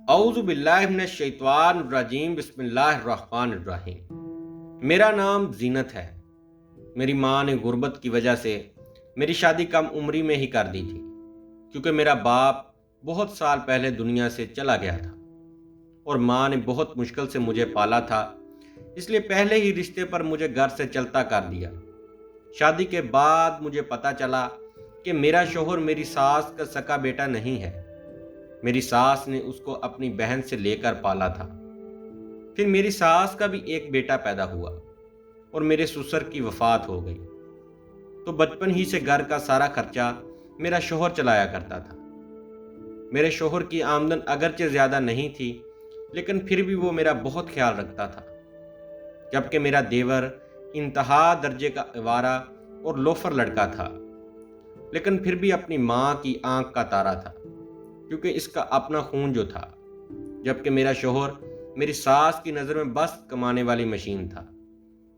اعوذ باللہ من الشیطان الرجیم بسم اللہ الرحمن الرحیم۔ میرا نام زینت ہے۔ میری ماں نے غربت کی وجہ سے میری شادی کم عمری میں ہی کر دی تھی، کیونکہ میرا باپ بہت سال پہلے دنیا سے چلا گیا تھا اور ماں نے بہت مشکل سے مجھے پالا تھا، اس لیے پہلے ہی رشتے پر مجھے گھر سے چلتا کر دیا۔ شادی کے بعد مجھے پتا چلا کہ میرا شوہر میری ساس کا سکا بیٹا نہیں ہے۔ میری ساس نے اس کو اپنی بہن سے لے کر پالا تھا۔ پھر میری ساس کا بھی ایک بیٹا پیدا ہوا اور میرے سسر کی وفات ہو گئی، تو بچپن ہی سے گھر کا سارا خرچہ میرا شوہر چلایا کرتا تھا۔ میرے شوہر کی آمدن اگرچہ زیادہ نہیں تھی، لیکن پھر بھی وہ میرا بہت خیال رکھتا تھا، جبکہ میرا دیور انتہا درجے کا آوارہ اور لوفر لڑکا تھا، لیکن پھر بھی اپنی ماں کی آنکھ کا تارا تھا، کیونکہ اس کا اپنا خون جو تھا، جبکہ میرا شوہر میری ساس کی نظر میں بس کمانے والی مشین تھا۔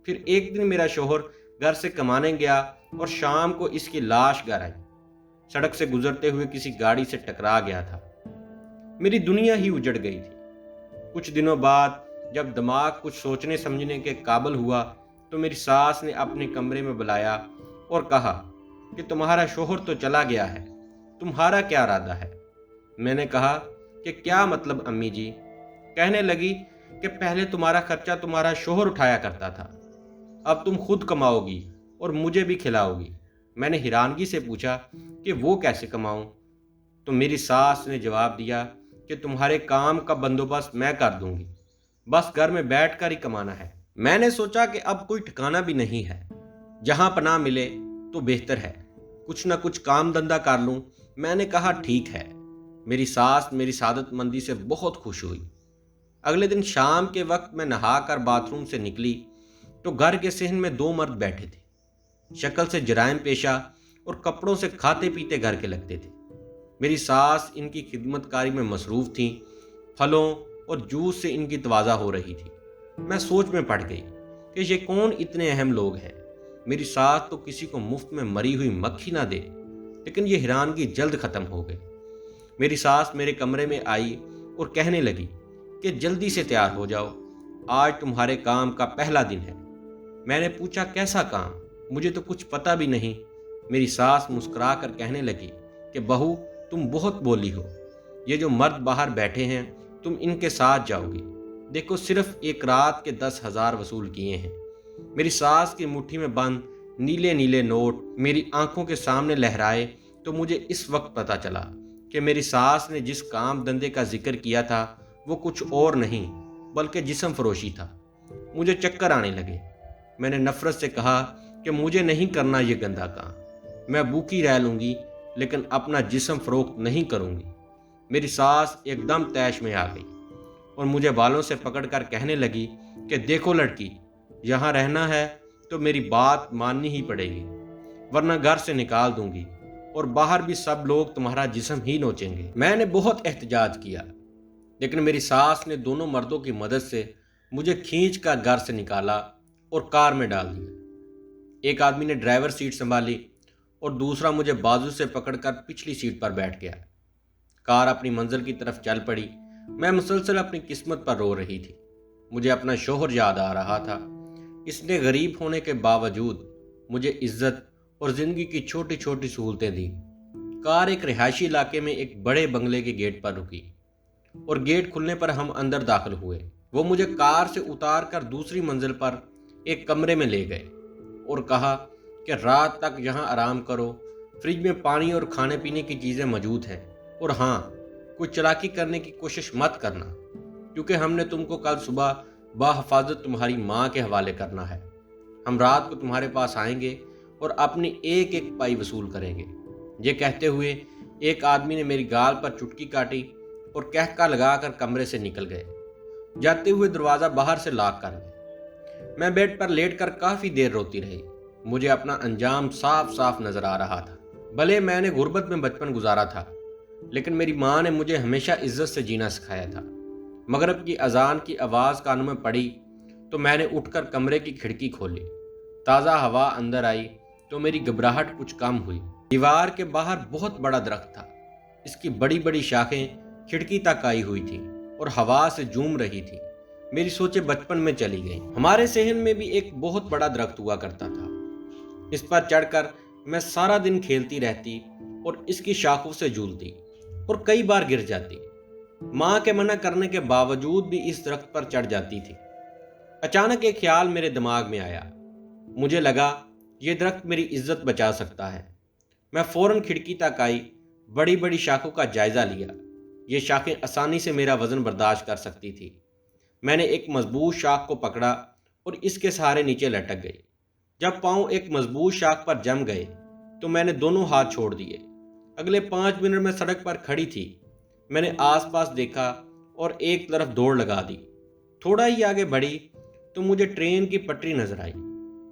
پھر ایک دن میرا شوہر گھر سے کمانے گیا اور شام کو اس کی لاش گھر آئی۔ سڑک سے گزرتے ہوئے کسی گاڑی سے ٹکرا گیا تھا۔ میری دنیا ہی اجڑ گئی تھی۔ کچھ دنوں بعد جب دماغ کچھ سوچنے سمجھنے کے قابل ہوا تو میری ساس نے اپنے کمرے میں بلایا اور کہا کہ تمہارا شوہر تو چلا گیا ہے، تمہارا کیا ارادہ ہے؟ میں نے کہا کہ کیا مطلب امی جی؟ کہنے لگی کہ پہلے تمہارا خرچہ تمہارا شوہر اٹھایا کرتا تھا، اب تم خود کماؤ گی اور مجھے بھی کھلاؤ گی۔ میں نے حیرانگی سے پوچھا کہ وہ کیسے کماؤں؟ تو میری ساس نے جواب دیا کہ تمہارے کام کا بندوبست میں کر دوں گی، بس گھر میں بیٹھ کر ہی کمانا ہے۔ میں نے سوچا کہ اب کوئی ٹھکانہ بھی نہیں ہے، جہاں پناہ ملے تو بہتر ہے، کچھ نہ کچھ کام دھندہ کر لوں۔ میں نے کہا ٹھیک ہے۔ میری ساس میری سعادت مندی سے بہت خوش ہوئی۔ اگلے دن شام کے وقت میں نہا کر باتھ روم سے نکلی تو گھر کے صحن میں دو مرد بیٹھے تھے، شکل سے جرائم پیشہ اور کپڑوں سے کھاتے پیتے گھر کے لگتے تھے۔ میری ساس ان کی خدمت کاری میں مصروف تھیں، پھلوں اور جوس سے ان کی تواضع ہو رہی تھی۔ میں سوچ میں پڑ گئی کہ یہ کون اتنے اہم لوگ ہیں؟ میری ساس تو کسی کو مفت میں مری ہوئی مکھی نہ دے۔ لیکن یہ حیرانگی جلد ختم ہو گئی۔ میری ساس میرے کمرے میں آئی اور کہنے لگی کہ جلدی سے تیار ہو جاؤ، آج تمہارے کام کا پہلا دن ہے۔ میں نے پوچھا کیسا کام؟ مجھے تو کچھ پتہ بھی نہیں۔ میری ساس مسکرا کر کہنے لگی کہ بہو تم بہت بولی ہو، یہ جو مرد باہر بیٹھے ہیں تم ان کے ساتھ جاؤ گی، دیکھو صرف ایک رات کے 10,000 وصول کیے ہیں۔ میری ساس کی مٹھی میں بند نیلے نیلے نوٹ میری آنکھوں کے سامنے لہرائے تو مجھے اس وقت پتہ چلا کہ میری ساس نے جس کام دھندے کا ذکر کیا تھا وہ کچھ اور نہیں بلکہ جسم فروشی تھا۔ مجھے چکر آنے لگے۔ میں نے نفرت سے کہا کہ مجھے نہیں کرنا یہ گندا کام، میں بھوکی رہ لوں گی لیکن اپنا جسم فروخت نہیں کروں گی۔ میری ساس ایک دم طیش میں آ گئی اور مجھے بالوں سے پکڑ کر کہنے لگی کہ دیکھو لڑکی، یہاں رہنا ہے تو میری بات ماننی ہی پڑے گی، ورنہ گھر سے نکال دوں گی اور باہر بھی سب لوگ تمہارا جسم ہی نوچیں گے۔ میں نے بہت احتجاج کیا، لیکن میری ساس نے دونوں مردوں کی مدد سے مجھے کھینچ کر گھر سے نکالا اور کار میں ڈال دیا۔ ایک آدمی نے ڈرائیور سیٹ سنبھالی اور دوسرا مجھے بازو سے پکڑ کر پچھلی سیٹ پر بیٹھ گیا۔ کار اپنی منزل کی طرف چل پڑی۔ میں مسلسل اپنی قسمت پر رو رہی تھی۔ مجھے اپنا شوہر یاد آ رہا تھا۔ اس نے غریب ہونے کے باوجود مجھے عزت اور زندگی کی چھوٹی چھوٹی سہولتیں دیں۔ کار ایک رہائشی علاقے میں ایک بڑے بنگلے کے گیٹ پر رکی اور گیٹ کھلنے پر ہم اندر داخل ہوئے۔ وہ مجھے کار سے اتار کر دوسری منزل پر ایک کمرے میں لے گئے اور کہا کہ رات تک یہاں آرام کرو، فریج میں پانی اور کھانے پینے کی چیزیں موجود ہیں، اور ہاں کوئی چالاکی کرنے کی کوشش مت کرنا، کیونکہ ہم نے تم کو کل صبح بحفاظت تمہاری ماں کے حوالے کرنا ہے۔ ہم رات کو تمہارے پاس آئیں گے اور اپنی ایک ایک پائی وصول کریں گے۔ یہ کہتے ہوئے ایک آدمی نے میری گال پر چٹکی کاٹی اور کہکا لگا کر کمرے سے نکل گئے، جاتے ہوئے دروازہ باہر سے لاک کر گئے۔ میں بیڈ پر لیٹ کر کافی دیر روتی رہی۔ مجھے اپنا انجام صاف صاف نظر آ رہا تھا۔ بھلے میں نے غربت میں بچپن گزارا تھا، لیکن میری ماں نے مجھے ہمیشہ عزت سے جینا سکھایا تھا۔ مغرب کی اذان کی آواز کانوں میں پڑی تو میں نے اٹھ کر کمرے کی کھڑکی کھولی۔ تازہ ہوا اندر آئی تو میری گھبراہٹ کچھ کم ہوئی۔ دیوار کے باہر بہت بڑا درخت تھا، اس کی بڑی بڑی شاخیں کھڑکی تک آئی ہوئی تھیں۔ اور ہوا سے جھوم رہی تھی۔ میری سوچیں بچپن میں چلی گئیں۔ ہمارے صحن میں بھی ایک بہت بڑا درخت ہوا کرتا تھا۔ اس پر چڑھ کر میں سارا دن کھیلتی رہتی اور اس کی شاخوں سے جھولتی اور کئی بار گر جاتی۔ ماں کے منع کرنے کے باوجود بھی اس درخت پر چڑھ جاتی تھی۔ اچانک ایک خیال میرے دماغ میں آیا۔ مجھے لگا یہ درخت میری عزت بچا سکتا ہے۔ میں فوراً کھڑکی تک آئی، بڑی بڑی شاخوں کا جائزہ لیا۔ یہ شاخیں آسانی سے میرا وزن برداشت کر سکتی تھی۔ میں نے ایک مضبوط شاخ کو پکڑا اور اس کے سہارے نیچے لٹک گئی۔ جب پاؤں ایک مضبوط شاخ پر جم گئے تو میں نے دونوں ہاتھ چھوڑ دیے۔ اگلے 5 منٹ میں سڑک پر کھڑی تھی۔ میں نے آس پاس دیکھا اور ایک طرف دوڑ لگا دی۔ تھوڑا ہی آگے بڑھی تو مجھے ٹرین کی پٹری نظر آئی۔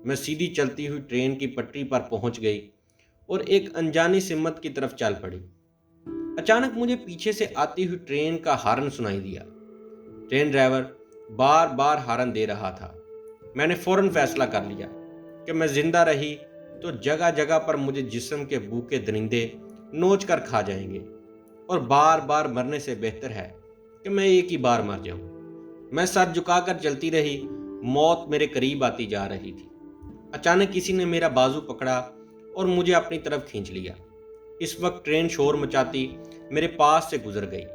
میں سیدھی چلتی ہوئی ٹرین کی پٹری پر پہنچ گئی اور ایک انجانی سمت کی طرف چل پڑی۔ اچانک مجھے پیچھے سے آتی ہوئی ٹرین کا ہارن سنائی دیا۔ ٹرین ڈرائیور بار بار ہارن دے رہا تھا۔ میں نے فوراً فیصلہ کر لیا کہ میں زندہ رہی تو جگہ جگہ پر مجھے جسم کے بھوکے درندے نوچ کر کھا جائیں گے، اور بار بار مرنے سے بہتر ہے کہ میں ایک ہی بار مر جاؤں۔ میں سر جھکا کر چلتی رہی۔ موت میرے قریب آتی جا رہی تھی۔ اچانک کسی نے میرا بازو پکڑا اور مجھے اپنی طرف کھینچ لیا۔ اس وقت ٹرین شور مچاتی میرے پاس سے گزر گئی۔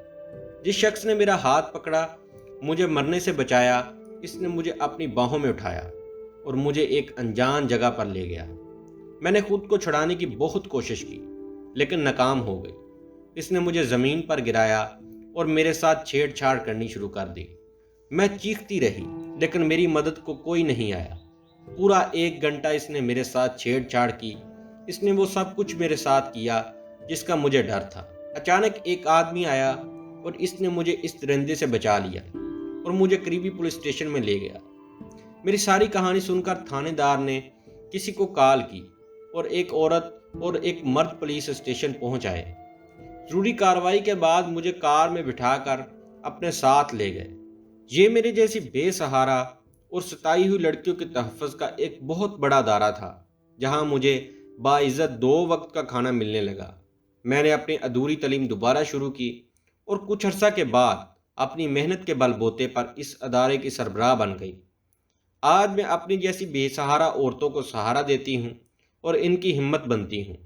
جس شخص نے میرا ہاتھ پکڑا، مجھے مرنے سے بچایا، اس نے مجھے اپنی باہوں میں اٹھایا اور مجھے ایک انجان جگہ پر لے گیا۔ میں نے خود کو چھڑانے کی بہت کوشش کی لیکن ناکام ہو گئی۔ اس نے مجھے زمین پر گرایا اور میرے ساتھ چھیڑ چھاڑ کرنی شروع کر دی۔ میں چیختی رہی لیکن میری مدد کو کوئی نہیں آیا۔ پورا 1 گھنٹہ اس نے میرے ساتھ چھیڑ چھاڑ کی۔ اس نے وہ سب کچھ میرے ساتھ کیا جس کا مجھے ڈر تھا۔ اچانک ایک آدمی آیا اور اس نے مجھے اس درندے سے بچا لیا اور مجھے قریبی پولیس اسٹیشن میں لے گیا۔ میری ساری کہانی سن کر تھانے دار نے کسی کو کال کی اور ایک عورت اور ایک مرد پولیس اسٹیشن پہنچ آئے۔ ضروری کارروائی کے بعد مجھے کار میں بٹھا کر اپنے ساتھ لے گئے۔ یہ میرے جیسی بے سہارا اور ستائی ہوئی لڑکیوں کے تحفظ کا ایک بہت بڑا دائرہ تھا، جہاں مجھے باعزت 2 وقت کا کھانا ملنے لگا۔ میں نے اپنی ادھوری تعلیم دوبارہ شروع کی اور کچھ عرصہ کے بعد اپنی محنت کے بل بوتے پر اس ادارے کی سربراہ بن گئی۔ آج میں اپنی جیسی بے سہارا عورتوں کو سہارا دیتی ہوں اور ان کی ہمت بنتی ہوں،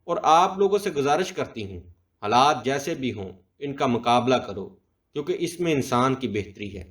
اور آپ لوگوں سے گزارش کرتی ہوں، حالات جیسے بھی ہوں ان کا مقابلہ کرو، کیونکہ اس میں انسان کی بہتری ہے۔